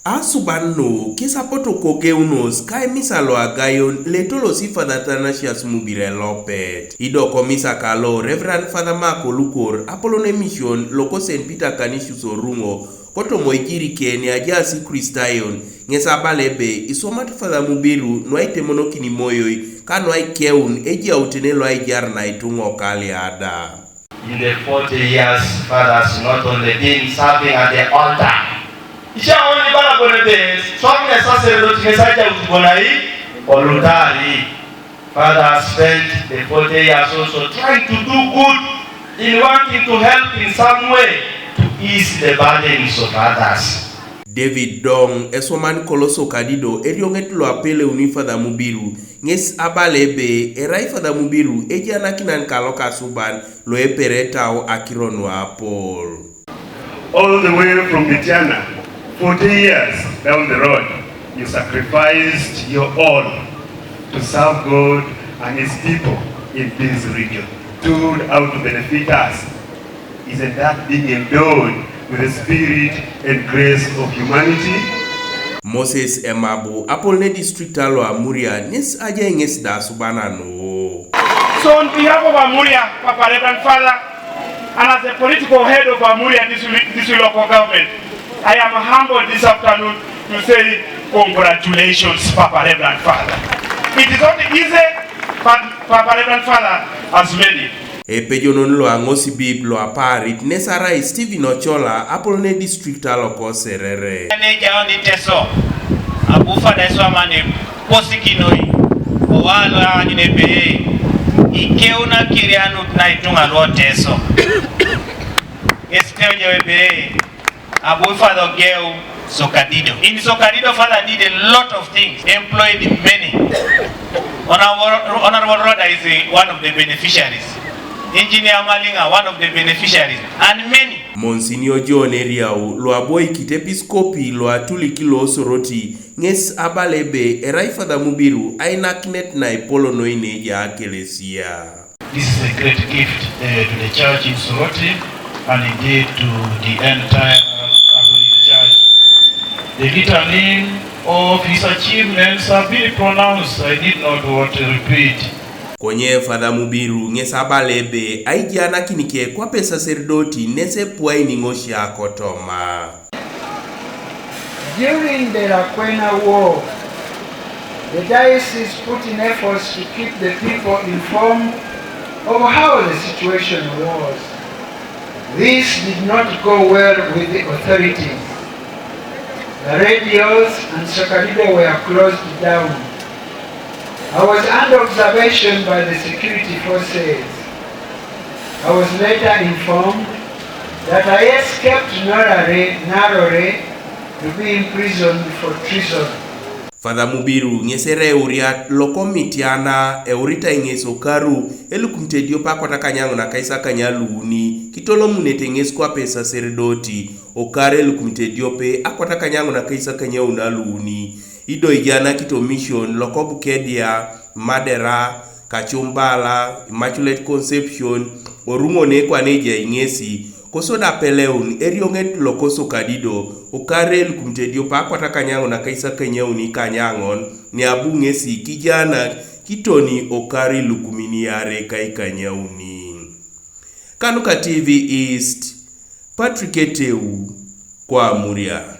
Asubano kisapoto kokeunos kai misalo agayon letolo si Father Thanasius Mubire lopet. Ido komisa kalo Reverend Father Marco Lukor Apolone Mission loko St. Peter Canisius Orungo koto moikiri keni ajasi Kristayon ngesa balebe isomat Father Mubiru noite monokini moyoi kano ai keun eji autenelo ai jarna itungo kali ada. In the 40 years, fathers not only been serving at the altar. Isha only bala bonete, swami na sacerdote mesaja utibonai olutari. Father spent the 40 years also trying to do good in wanting to help in some way to ease the burdens of others. David Dong esoman koloso kadido erionget lo apele uni Father Mubiru nges abalebe erai Father Mubiru ejana kinan kaloka suban lo eperetao akirono Apol. All the way from Bitiana, 40 years down the road, you sacrificed your all to serve God and His people in this region. Stood out to benefit us. Isn't that being endowed with the spirit and grace of humanity? Moses Emabu, Apol district alo Amuria, nis aja inges da subana no. So on behalf of Amuria, Papa Reverend Father, and as the political head of Amuria, this local government, I am humbled this afternoon to say congratulations, Papa Reverend Father. It is not easy, but Papa Reverend Father has made it. Epejonon lo angosi bib lo aparit nesara Stephen Ochola Apolone district aloko serere. Neja oni teso abufa deso amane posikinoi owalo anine be ikeuna kirianu na itunga lo teso esteo jebe abufa do geu Sokadido. In Sokadido, Father did a lot of things, employed many. Honorable Roda is one of the beneficiaries. Engineer Malinga, one of the beneficiaries, and many. Monsignor John Eriau, lo aboy kitepiskopi lo atuli kilo soroti, nges abalebe erai Father Mubiru ainaknet na ipolo noine ya akelesia. This is a great gift to the church in Soroti and indeed to the entire Catholic Church. The litany of his achievements have been pronounced. I did not want to repeat. Konye Father Mubiru ngesa balebe aijana kinike Kwape sacerdoti nese puai ningosha kotoma. During the Lakwena War, the diocese put in efforts to keep the people informed of how the situation was. This did not go well with the authorities. The radios and Sokadido were closed down. I was under observation by the security forces. I was later informed that I escaped narrowly to be imprisoned for treason. Father Mubiru ngesere uriat loko mitiana eurita ingeso karu elukumtedio pakwa takanyango na kaisa kanyaluni kitolo munete ngeso Kwape sacerdoti okare elukumtedio pe akwa takanyango na kaisa kanyauna luni ido ijana kito mission loko Bukedia Madera Kachumbala Immaculate Conception Orungo ne kwa neja ingesi kosoda peleun erionget loko Sokadido okare elukumtedio pakwa takanyango na kaisa kanyauni kanyangon ni abungesi kijana kitoni okari lukuminiare kai kanyauni. Kanuka TV East Patrick Eteu kwa Amuria.